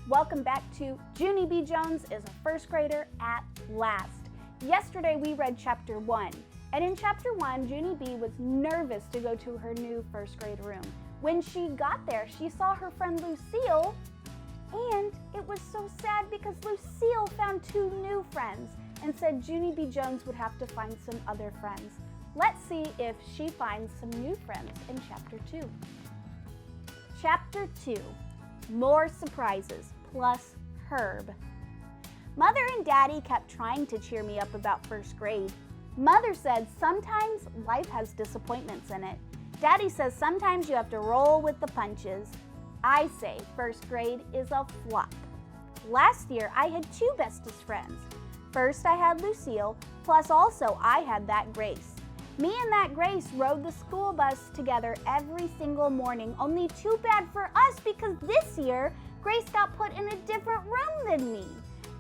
Welcome back to Junie B. Jones is a first grader at last. Yesterday we read chapter 1, and in chapter 1, Junie B. was nervous to go to her new first grade room. When she got there, she saw her friend Lucille, and it was so sad because Lucille found 2 new friends and said Junie B. Jones would have to find some other friends. Let's see if she finds some new friends in chapter 2. Chapter 2, More Surprises, plus Herb. Mother and Daddy kept trying to cheer me up about first grade. Mother said sometimes life has disappointments in it. Daddy says sometimes you have to roll with the punches. I say first grade is a flop. Last year I had 2 bestest friends. First I had Lucille, plus also I had that Grace. Me and that Grace rode the school bus together every single morning, only too bad for us because this year Grace got put in a different room than me.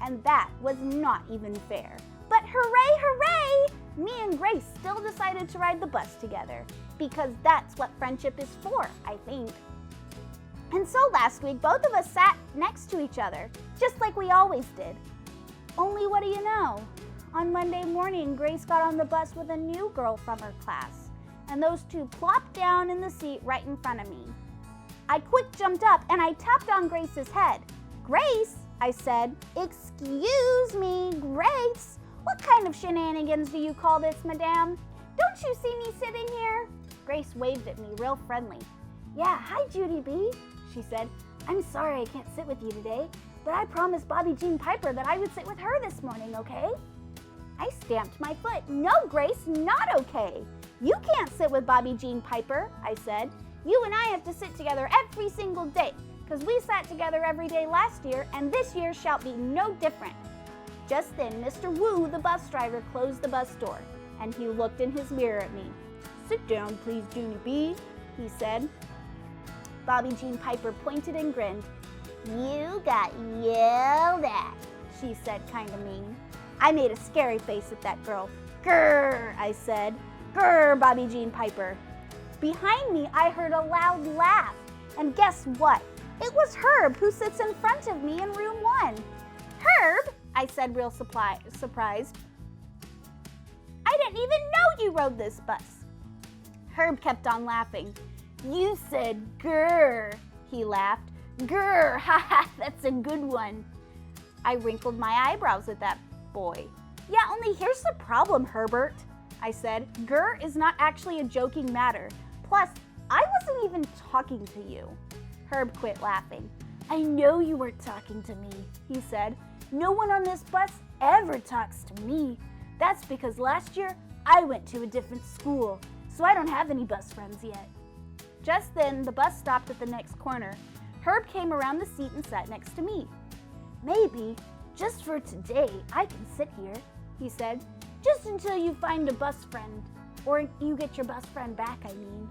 And that was not even fair. But hooray, hooray! Me and Grace still decided to ride the bus together because that's what friendship is for, I think. And so last week, both of us sat next to each other, just like we always did. Only what do you know? On Monday morning, Grace got on the bus with a new girl from her class, and those 2 plopped down in the seat right in front of me. I quick jumped up and I tapped on Grace's head. "Grace," I said. "Excuse me, Grace. What kind of shenanigans do you call this, madame? Don't you see me sitting here?" Grace waved at me real friendly. "Yeah, hi, Junie B," she said. "I'm sorry I can't sit with you today, but I promised Bobbie Jean Piper that I would sit with her this morning, okay?" I stamped my foot. "No, Grace, not okay. You can't sit with Bobbie Jean Piper," I said. "You and I have to sit together every single day, because we sat together every day last year, and this year shall be no different." Just then, Mr. Wu, the bus driver, closed the bus door, and he looked in his mirror at me. "Sit down, please, Junie B," he said. Bobbie Jean Piper pointed and grinned. "You got yelled at," she said, kind of mean. I made a scary face at that girl. "Grrr," I said. "Grrr, Bobbie Jean Piper." Behind me, I heard a loud laugh, and guess what? It was Herb who sits in front of me in room 1. "Herb," I said real surprised. "I didn't even know you rode this bus." Herb kept on laughing. "You said grrr," he laughed. "Grrr, haha, that's a good one." I wrinkled my eyebrows at that boy. "Yeah, only here's the problem, Herbert," I said. "Grrr is not actually a joking matter. Plus, I wasn't even talking to you." Herb quit laughing. "I know you weren't talking to me," he said. "No one on this bus ever talks to me. That's because last year I went to a different school, so I don't have any bus friends yet." Just then, the bus stopped at the next corner. Herb came around the seat and sat next to me. "Maybe, just for today, I can sit here," he said. "Just until you find a bus friend, or you get your bus friend back, I mean."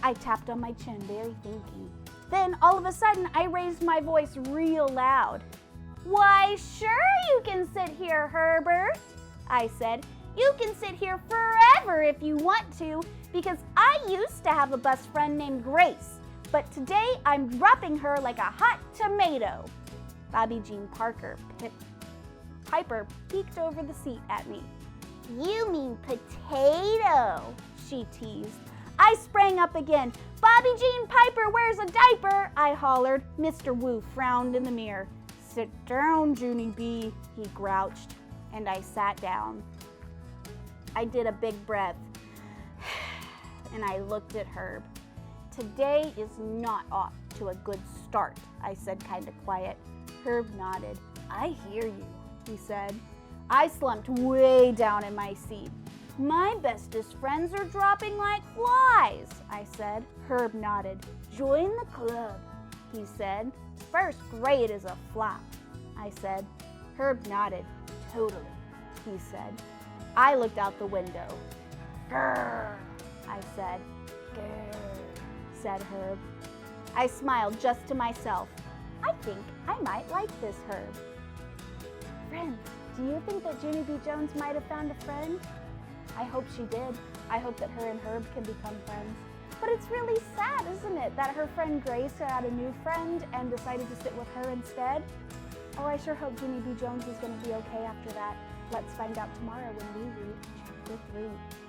I tapped on my chin, very thinking. Then, all of a sudden, I raised my voice real loud. "Why, sure you can sit here, Herbert," I said. "You can sit here forever if you want to, because I used to have a best friend named Grace, but today I'm dropping her like a hot tomato." Bobbie Jean Piper peeked over the seat at me. "You mean potato," she teased. I sprang up again. "Bobbie Jean Piper wears a diaper," I hollered. Mr. Wu frowned in the mirror. "Sit down, Junie B," he grouched, and I sat down. I did a big breath, and I looked at Herb. "Today is not off to a good start," I said kind of quiet. Herb nodded. "I hear you," he said. I slumped way down in my seat. "My bestest friends are dropping like flies," I said. Herb nodded. "Join the club," he said. "First grade is a flop," I said. Herb nodded. "Totally," he said. I looked out the window. "Grrr," I said. "Grrr," said Herb. I smiled just to myself. I think I might like this Herb. Friends, do you think that Junie B. Jones might have found a friend? I hope she did. I hope that her and Herb can become friends. But But it's really sad, isn't it, that her friend Grace got a new friend and decided to sit with her instead? Oh, I sure hope Junie B. Jones is going to be okay after that. Let's find out tomorrow when we read chapter 3.